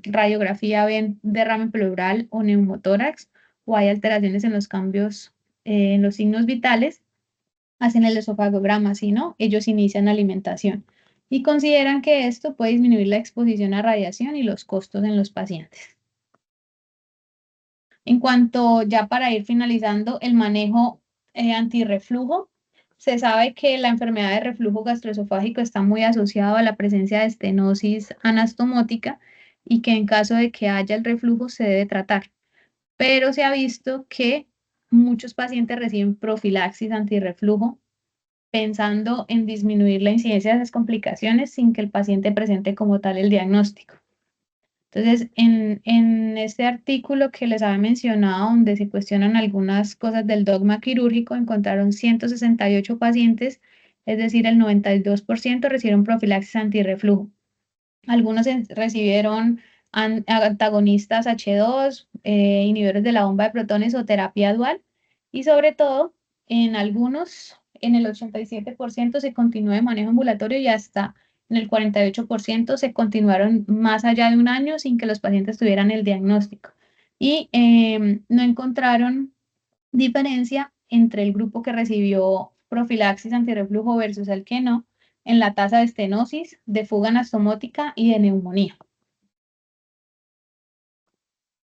radiografía ven derrame pleural o neumotórax, o hay alteraciones en los cambios en los signos vitales, hacen el esofagograma. Si no, ellos inician alimentación y consideran que esto puede disminuir la exposición a radiación y los costos en los pacientes. En cuanto, ya para ir finalizando, el manejo antirreflujo, se sabe que la enfermedad de reflujo gastroesofágico está muy asociada a la presencia de estenosis anastomótica y que en caso de que haya el reflujo se debe tratar. Pero se ha visto que muchos pacientes reciben profilaxis antirreflujo pensando en disminuir la incidencia de esas complicaciones sin que el paciente presente como tal el diagnóstico. Entonces, en este artículo que les había mencionado, donde se cuestionan algunas cosas del dogma quirúrgico, encontraron 168 pacientes, es decir, el 92% recibieron profilaxis antirreflujo. Algunos recibieron antagonistas H2, inhibidores de la bomba de protones o terapia dual, y sobre todo, en algunos, en el 87% se continuó de manejo ambulatorio y hasta en el 48% se continuaron más allá de un año sin que los pacientes tuvieran el diagnóstico. Y no encontraron diferencia entre el grupo que recibió profilaxis antirreflujo versus el que no, en la tasa de estenosis, de fuga anastomótica y de neumonía.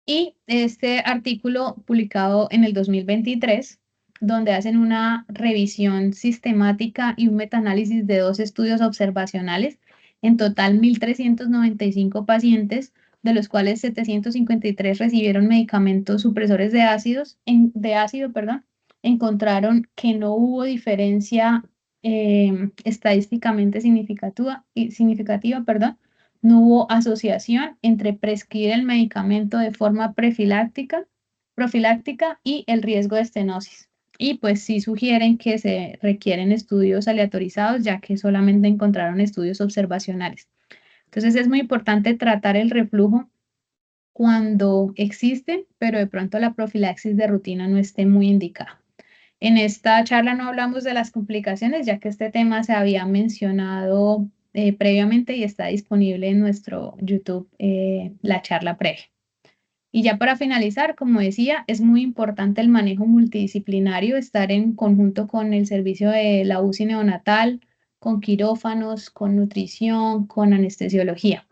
Y este artículo publicado en el 2023, donde hacen una revisión sistemática y un metaanálisis de 2 estudios observacionales, en total 1.395 pacientes, de los cuales 753 recibieron medicamentos supresores de ácido, encontraron que no hubo diferencia estadísticamente significativa, no hubo asociación entre prescribir el medicamento de forma profiláctica y el riesgo de estenosis. Y pues sí sugieren que se requieren estudios aleatorizados, ya que solamente encontraron estudios observacionales. Entonces es muy importante tratar el reflujo cuando existe, pero de pronto la profilaxis de rutina no esté muy indicada. En esta charla no hablamos de las complicaciones, ya que este tema se había mencionado previamente y está disponible en nuestro YouTube, la charla previa. Y ya para finalizar, como decía, es muy importante el manejo multidisciplinario, estar en conjunto con el servicio de la UCI neonatal, con quirófanos, con nutrición, con anestesiología.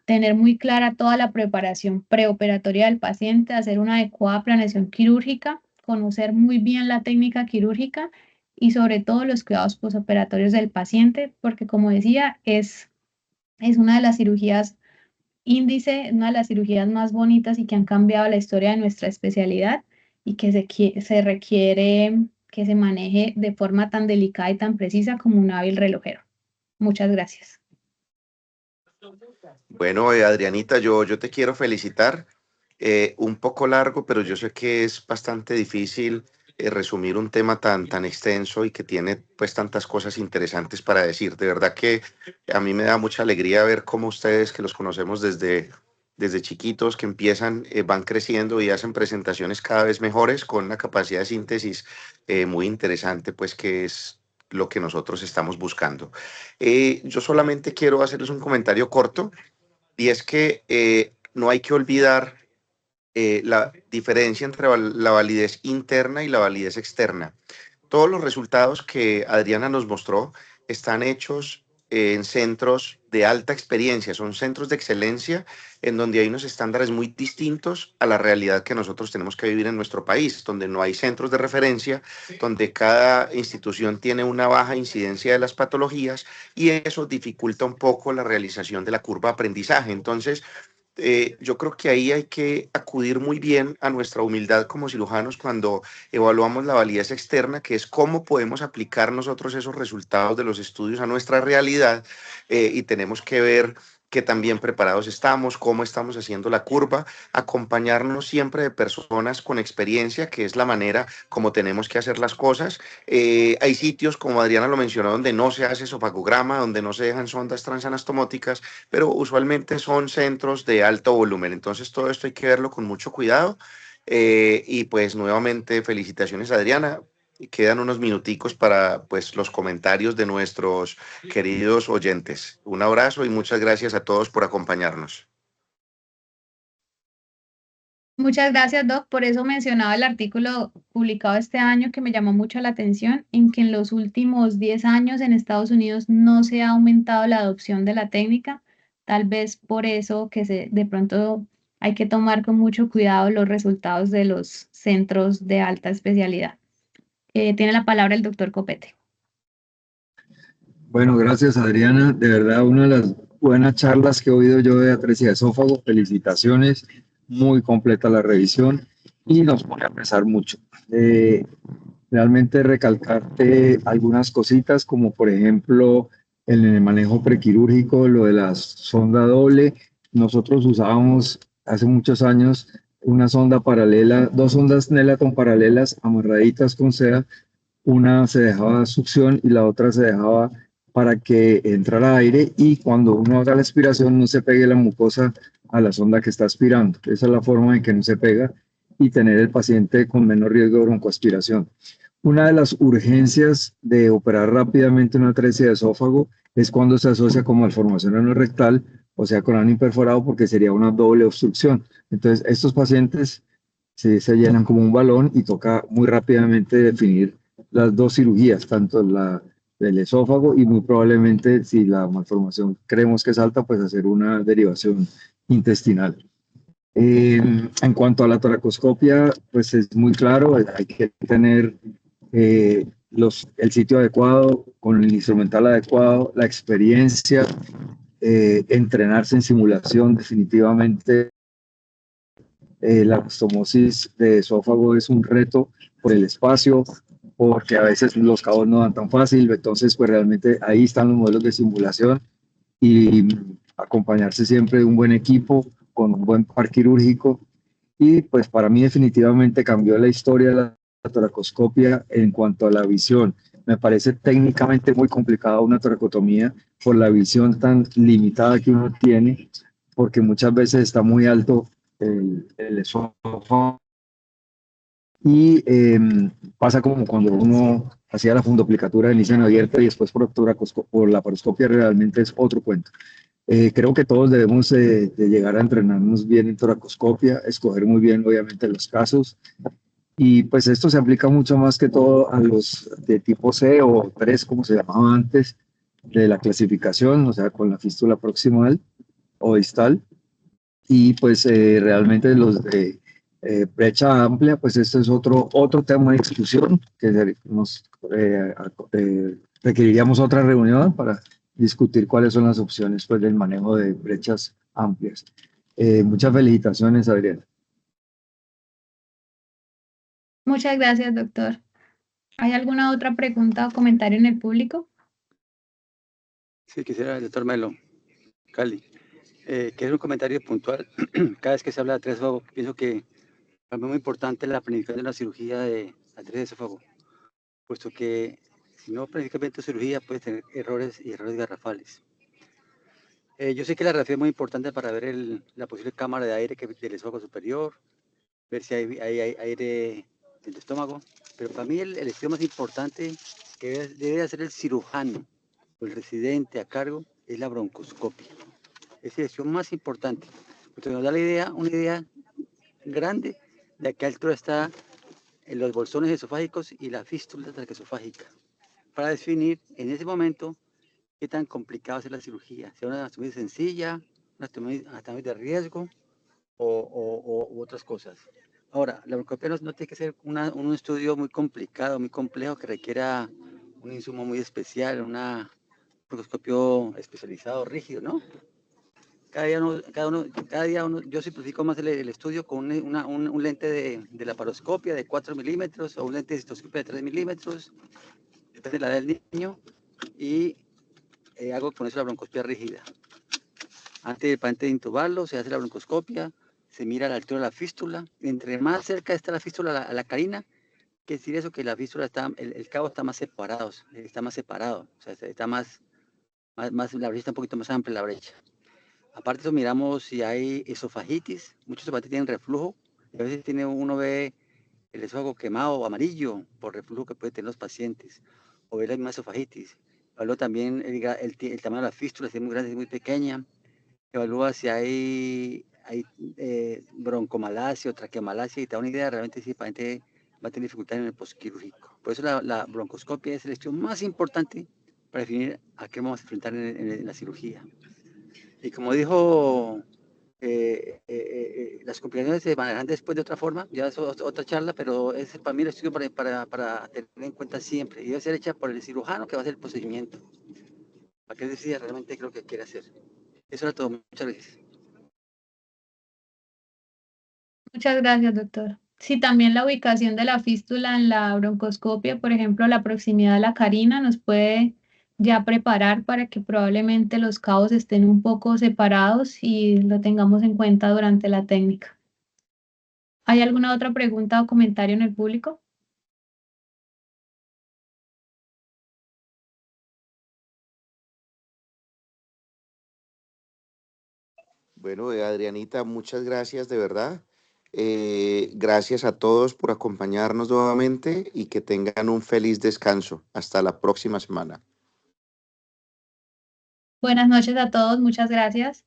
Tener muy clara toda la preparación preoperatoria del paciente, hacer una adecuada planeación quirúrgica, conocer muy bien la técnica quirúrgica y sobre todo los cuidados posoperatorios del paciente, porque como decía, es una de las cirugías índice, una de las cirugías más bonitas y que han cambiado la historia de nuestra especialidad y que se requiere que se maneje de forma tan delicada y tan precisa como un hábil relojero. Muchas gracias. Bueno, Adrianita, yo te quiero felicitar. Un poco largo, pero yo sé que es bastante difícil resumir un tema tan extenso y que tiene pues tantas cosas interesantes para decir. De verdad que a mí me da mucha alegría ver cómo ustedes, que los conocemos desde chiquitos, que empiezan, van creciendo y hacen presentaciones cada vez mejores con una capacidad de síntesis muy interesante, pues que es lo que nosotros estamos buscando. Yo solamente quiero hacerles un comentario corto y es que no hay que olvidar la diferencia entre la validez interna y la validez externa. Todos los resultados que Adriana nos mostró están hechos en centros de alta experiencia, son centros de excelencia en donde hay unos estándares muy distintos a la realidad que nosotros tenemos que vivir en nuestro país, donde no hay centros de referencia, donde cada institución tiene una baja incidencia de las patologías y eso dificulta un poco la realización de la curva de aprendizaje. Entonces, yo creo que ahí hay que acudir muy bien a nuestra humildad como cirujanos cuando evaluamos la validez externa, que es cómo podemos aplicar nosotros esos resultados de los estudios a nuestra realidad y tenemos que ver qué tan bien preparados estamos, cómo estamos haciendo la curva, acompañarnos siempre de personas con experiencia, que es la manera como tenemos que hacer las cosas. Hay sitios, como Adriana lo mencionó, donde no se hace esofagograma, donde no se dejan sondas transanastomóticas, pero usualmente son centros de alto volumen. Entonces todo esto hay que verlo con mucho cuidado. Y pues nuevamente felicitaciones, Adriana. Quedan unos minuticos para pues los comentarios de nuestros queridos oyentes. Un abrazo y muchas gracias a todos por acompañarnos. Muchas gracias, Doc. Por eso mencionaba el artículo publicado este año que me llamó mucho la atención, en que en los últimos 10 años en Estados Unidos no se ha aumentado la adopción de la técnica. Tal vez por eso que de pronto hay que tomar con mucho cuidado los resultados de los centros de alta especialidad. Tiene la palabra el doctor Copete. Bueno, gracias Adriana. De verdad, una de las buenas charlas que he oído yo de atresia de esófago. Felicitaciones, muy completa la revisión y nos pone a pensar mucho. Realmente recalcarte algunas cositas, como por ejemplo en el manejo prequirúrgico, lo de la sonda doble. Nosotros usábamos hace muchos años una sonda paralela, dos sondas Nelaton paralelas amarraditas con seda. Una se dejaba succión y la otra se dejaba para que entrara aire y cuando uno haga la aspiración no se pegue la mucosa a la sonda que está aspirando. Esa es la forma en que no se pega y tener el paciente con menor riesgo de broncoaspiración. Una de las urgencias de operar rápidamente una atresia de esófago es cuando se asocia con malformación anorrectal, o sea, con ano imperforado, porque sería una doble obstrucción. Entonces, estos pacientes se llenan como un balón y toca muy rápidamente definir las dos cirugías, tanto la del esófago y muy probablemente, si la malformación creemos que es alta, pues hacer una derivación intestinal. En cuanto a la toracoscopia, pues es muy claro, hay que tener el sitio adecuado, con el instrumental adecuado, la experiencia, entrenarse en simulación. Definitivamente la anastomosis de esófago es un reto por el espacio, porque a veces los cabos no dan tan fácil, entonces pues realmente ahí están los modelos de simulación y acompañarse siempre de un buen equipo, con un buen par quirúrgico. Y pues para mí definitivamente cambió la historia de la toracoscopia en cuanto a la visión. Me parece técnicamente muy complicada una toracotomía por la visión tan limitada que uno tiene, porque muchas veces está muy alto el esófago. Y pasa como cuando uno hacía la fundoplicatura de inicio en abierta y después por la paroscopia realmente es otro cuento. Creo que todos debemos de llegar a entrenarnos bien en toracoscopia, escoger muy bien obviamente los casos y pues esto se aplica mucho más que todo a los de tipo C o 3 como se llamaba antes de la clasificación, o sea con la fístula proximal o distal y pues realmente los de brecha amplia, pues esto es otro tema de discusión que nos requeriríamos otra reunión para discutir cuáles son las opciones pues, del manejo de brechas amplias. Muchas felicitaciones, Adriana. Muchas gracias, doctor. ¿Hay alguna otra pregunta o comentario en el público? Sí, quisiera, doctor Melo, Cali, que es un comentario puntual. Cada vez que se habla de atresia de esófago, pienso que es muy importante la planificación de una cirugía de atresia de esófago, puesto que si no planificas bien tu cirugía, puedes tener errores y errores garrafales. Yo sé que la radiografía es muy importante para ver la posible cámara de aire del esófago superior, ver si hay aire en el estómago, pero para mí el estudio más importante que debe hacer el cirujano o el residente a cargo es la broncoscopia. Es la elección más importante, porque nos da una idea grande de a qué altura están los bolsones esofágicos y la fístula traqueosofágica, para definir en ese momento qué tan complicado es la cirugía, sea una anatomía sencilla, una anatomía de riesgo u otras cosas. Ahora, la broncoscopia no tiene que ser un estudio muy complicado, muy complejo, que requiera un insumo muy especial, un broncoscopio especializado, rígido, ¿no? Cada día yo simplifico más el estudio con un lente de laparoscopia de 4 milímetros o un lente de cistoscopia de 3 milímetros, depende de la edad del niño, y hago con eso la broncoscopia rígida. Antes de intubarlo, se hace la broncoscopia, se mira la altura de la fístula. Entre más cerca está la fístula a la carina, quiere decir eso que la fístula el cabo está más separado, o sea, está la brecha está un poquito más amplia la brecha. Aparte de eso, miramos si hay esofagitis. Muchos esofagitis tienen reflujo. Y a veces uno ve el esófago quemado o amarillo por reflujo que puede tener los pacientes. O ve la misma esofagitis. Evalúa también el tamaño de la fístula, si es muy grande, si es muy pequeña. Evalúa si hay broncomalacia o traqueomalacia y te da una idea realmente si el paciente va a tener dificultad en el postquirúrgico. Por eso la broncoscopia es el estudio más importante para definir a qué vamos a enfrentar en la cirugía. Y como dijo Las complicaciones se manejan después de otra forma, ya es otra charla, pero es para mí el estudio para tener en cuenta siempre. Y debe ser hecha por el cirujano que va a hacer el procedimiento, para que él decida realmente qué es lo que quiere hacer. Eso era todo. Muchas gracias. Muchas gracias, doctor. Sí, también la ubicación de la fístula en la broncoscopia, por ejemplo, la proximidad a la carina nos puede ya preparar para que probablemente los cabos estén un poco separados y lo tengamos en cuenta durante la técnica. ¿Hay alguna otra pregunta o comentario en el público? Bueno, Adrianita, muchas gracias de verdad. Gracias a todos por acompañarnos nuevamente y que tengan un feliz descanso. Hasta la próxima semana. Buenas noches a todos, muchas gracias.